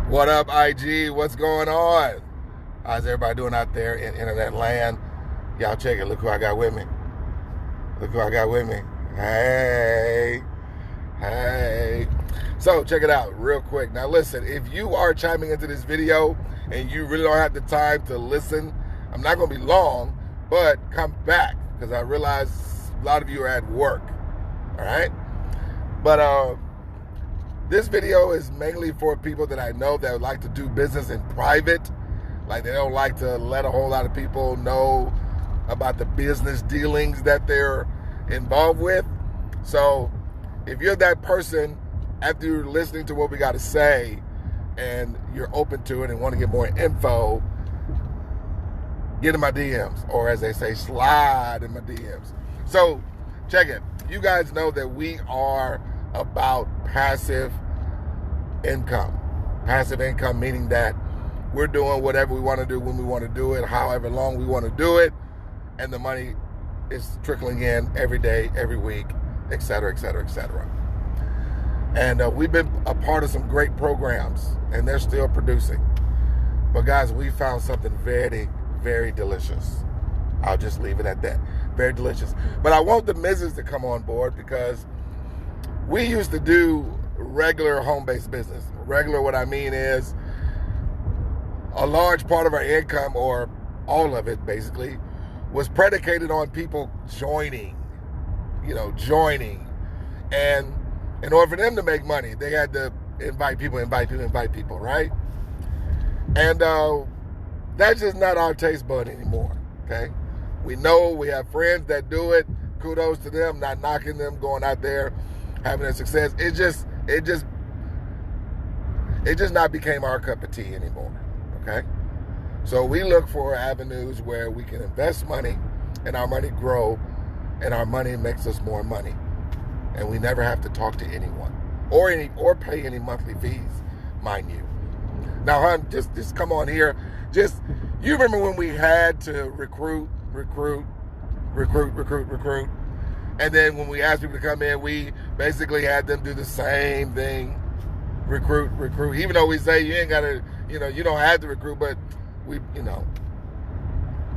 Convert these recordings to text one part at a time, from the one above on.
What up, IG? What's going on? How's everybody doing out there in internet land? Y'all check it. Look who I got with me. Look who I got with me. Hey. So check it out real quick. Now listen, if you are chiming into this video and you really don't have the time to listen, I'm not going to be long, but come back because I realize a lot of you are at work. All right? But this video is mainly for people that I know that would like to do business in private. Like they don't like to let a whole lot of people know about the business dealings that they're involved with. So if you're that person, after you're listening to what we got to say and you're open to it and want to get more info, get in my DMs, or as they say, slide in my DMs. So check it. You guys know that we are about passive income. Passive income meaning that we're doing whatever we want to do when we want to do it, however long we want to do it, and the money is trickling in every day, every week, et cetera, et cetera, et cetera. And we've been a part of some great programs, and they're still producing. But guys, we found something very, very delicious. I'll just leave it at that. Very delicious. But I want the missus to come on board because we used to do regular home-based business. Regular, what I mean is a large part of our income, or all of it basically, was predicated on people joining. And in order for them to make money, they had to invite people, right? And that's just not our taste bud anymore, okay? We know we have friends that do it. Kudos to them, not knocking them, going out there, having a success. It just not became our cup of tea anymore, okay? So we look for avenues where we can invest money and our money grow and our money makes us more money. And we never have to talk to anyone or pay any monthly fees, mind you. Now, hon, just come on here. You remember when we had to recruit, and then when we asked people to come in, we basically had them do the same thing, recruit. Even though we say you ain't got to, you don't have to recruit, but we,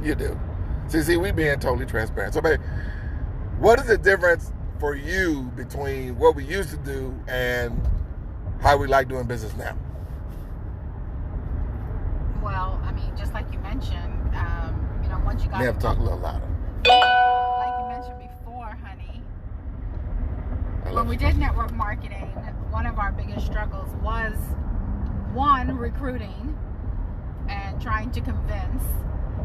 you do. See, we being totally transparent. So, babe, what is the difference for you between what we used to do and how we like doing business now? Well, I mean, just like you mentioned, once you got... You have to talk a little louder. Like you mentioned before, honey, when we did network marketing, one of our biggest struggles was, one, recruiting and trying to convince,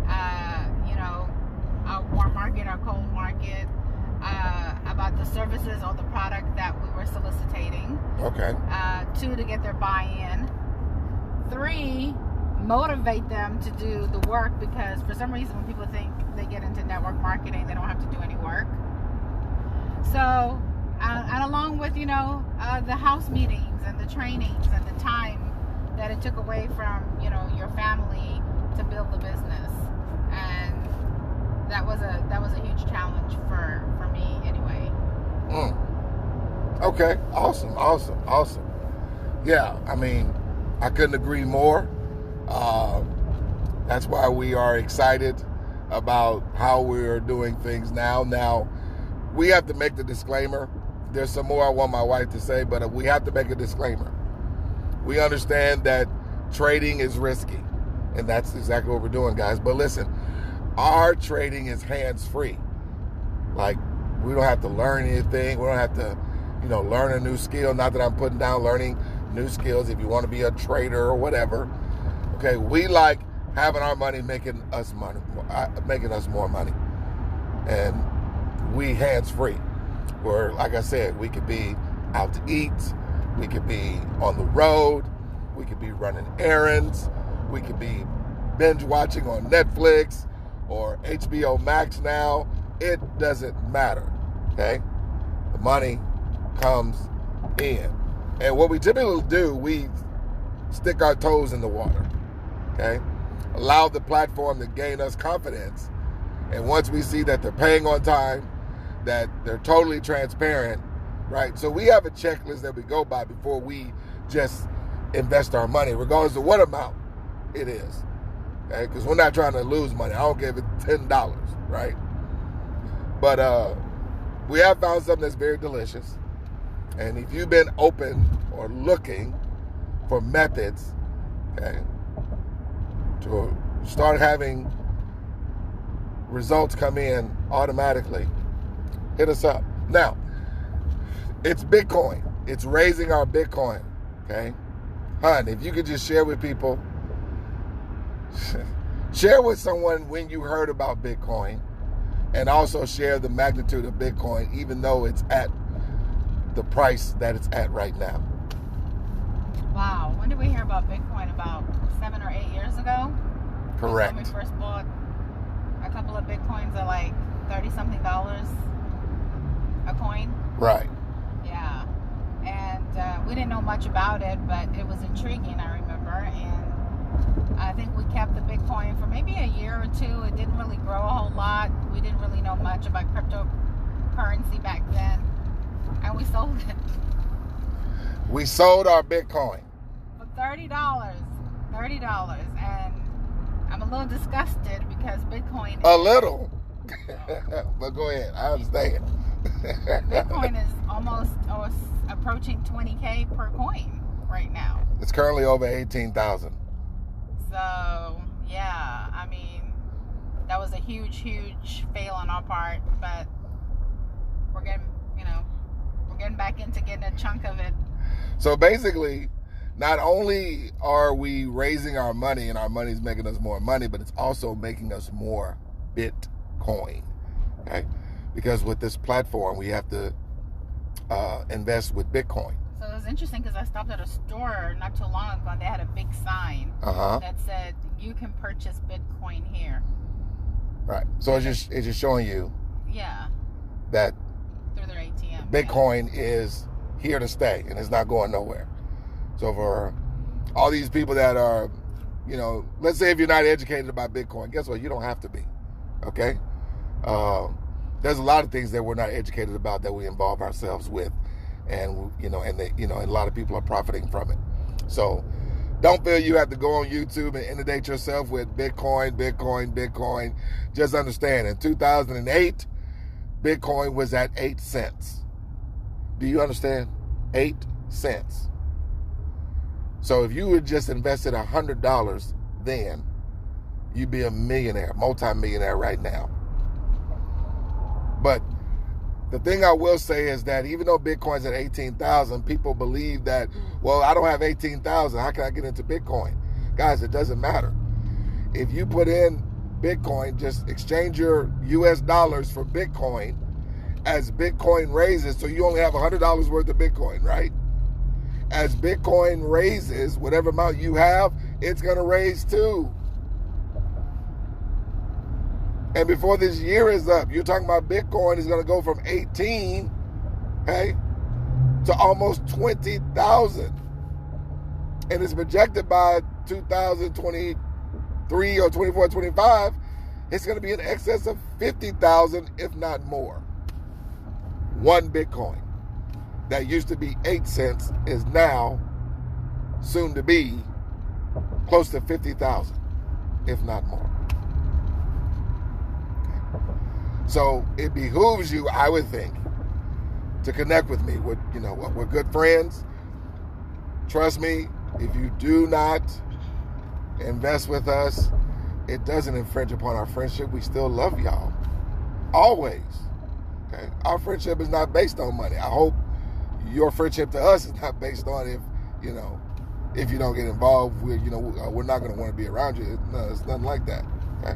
our warm market, our cold market, about the services or the product that we were soliciting. Okay. 2, to get their buy-in. 3, motivate them to do the work, because for some reason when people think they get into network marketing, they don't have to do any work. So, and along with, the house meetings and the trainings and the time that it took away from, your family to build the business. And that was a huge challenge for me anyway. Okay. Awesome. Yeah, I mean, I couldn't agree more. That's why we are excited about how we're doing things now. Now, we have to make the disclaimer. There's some more I want my wife to say, but we have to make a disclaimer. We understand that trading is risky, and that's exactly what we're doing, guys. But listen, our trading is hands-free. Like, we don't have to learn anything. We don't have to, learn a new skill. Not that I'm putting down learning new skills if you want to be a trader or whatever. Okay, we like having our money making us more money. And we hands-free. Where, like I said, we could be out to eat. We could be on the road. We could be running errands. We could be binge watching on Netflix or HBO Max now. It doesn't matter, okay? The money comes in. And what we typically do, we stick our toes in the water, okay? Allow the platform to gain us confidence. And once we see that they're paying on time, that they're totally transparent, right? So we have a checklist that we go by before we just invest our money, regardless of what amount it is. Okay? Because we're not trying to lose money. I don't give it $10, right? But we have found something that's very delicious. And if you've been open or looking for methods, okay, to start having results come in automatically, hit us up. Now, it's Bitcoin. It's raising our Bitcoin, okay? Hun, if you could just share with people, share with someone when you heard about Bitcoin, and also share the magnitude of Bitcoin, even though it's at the price that it's at right now. Wow. When did we hear about Bitcoin? About 7 or 8 years ago? Correct. When we first bought a couple of Bitcoins at like $30-something a coin. Right. Yeah. And we didn't know much about it, but it was intriguing, I remember. And I think we kept the Bitcoin for maybe a year or two. It didn't really grow a whole lot. We didn't really know much about cryptocurrency back then. And we sold it. We sold our Bitcoin. For $30. $30. And I'm a little disgusted because Bitcoin... A little. But go ahead. I understand. Bitcoin is almost approaching 20K per coin right now. It's currently over 18,000. So, yeah, I mean, that was a huge, huge fail on our part, but we're getting back into getting a chunk of it. So basically, not only are we raising our money and our money's making us more money, but it's also making us more Bitcoin, okay? Because with this platform, we have to invest with Bitcoin. So it was interesting because I stopped at a store not too long ago and they had a big sign that said, you can purchase Bitcoin here. Right. So it's just showing you that through their ATM. Bitcoin is here to stay and it's not going nowhere. So for all these people that are, let's say if you're not educated about Bitcoin, guess what? You don't have to be. Okay? There's a lot of things that we're not educated about that we involve ourselves with. And, and a lot of people are profiting from it. So don't feel you have to go on YouTube and inundate yourself with Bitcoin. Just understand, in 2008, Bitcoin was at 8 cents. Do you understand? 8 cents. So if you would just invested $100 then, you'd be a millionaire, multi-millionaire right now. But the thing I will say is that even though Bitcoin's at 18,000, people believe that, well, I don't have 18,000. How can I get into Bitcoin? Guys, it doesn't matter. If you put in Bitcoin, just exchange your US dollars for Bitcoin as Bitcoin raises. So you only have $100 worth of Bitcoin, right? As Bitcoin raises, whatever amount you have, it's going to raise too. And before this year is up, you're talking about Bitcoin is going to go from 18, okay, to almost 20,000. And it's projected by 2023 or 24, 25, it's going to be in excess of 50,000, if not more. One Bitcoin that used to be 8 cents is now soon to be close to 50,000, if not more. So it behooves you, I would think, to connect with me. We're good friends. Trust me, if you do not invest with us, it doesn't infringe upon our friendship. We still love y'all. Always. Okay? Our friendship is not based on money. I hope your friendship to us is not based on if you don't get involved, we're not going to want to be around you. No, it's nothing like that. Okay?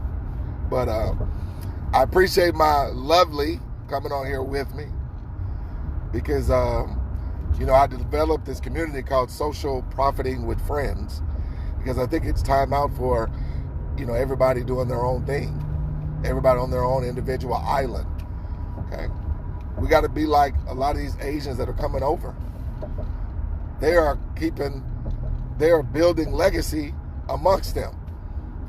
But I appreciate my lovely coming on here with me because, I developed this community called Social Profiting with Friends because I think it's time out for, everybody doing their own thing, everybody on their own individual island. Okay, we got to be like a lot of these Asians that are coming over. They are building legacy amongst them.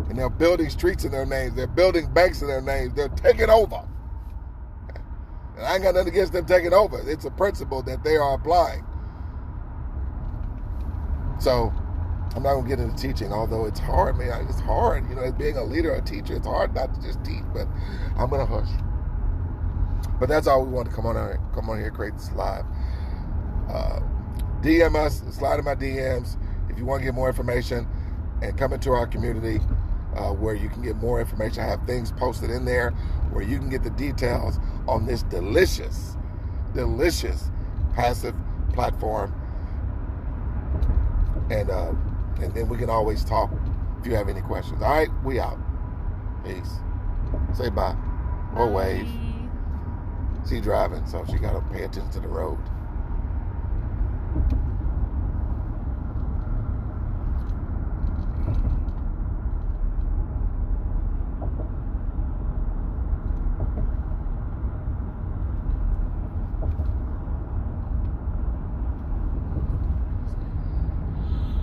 And they're building streets in their names. They're building banks in their names. They're taking over. And I ain't got nothing against them taking over. It's a principle that they are applying. So I'm not gonna get into teaching, although it's hard, man. It's hard, you know, as being a leader, a teacher, it's hard not to just teach. But I'm gonna hush. But that's all we want to come on here, create this live. DM us, slide in my DMs if you want to get more information, and come into our community where you can get more information. I have things posted in there where you can get the details on this delicious passive platform, and then we can always talk if you have any questions. All right, we out. Peace. Say bye or wave. She driving, so she got to pay attention to the road.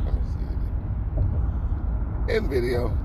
Let me see. End video.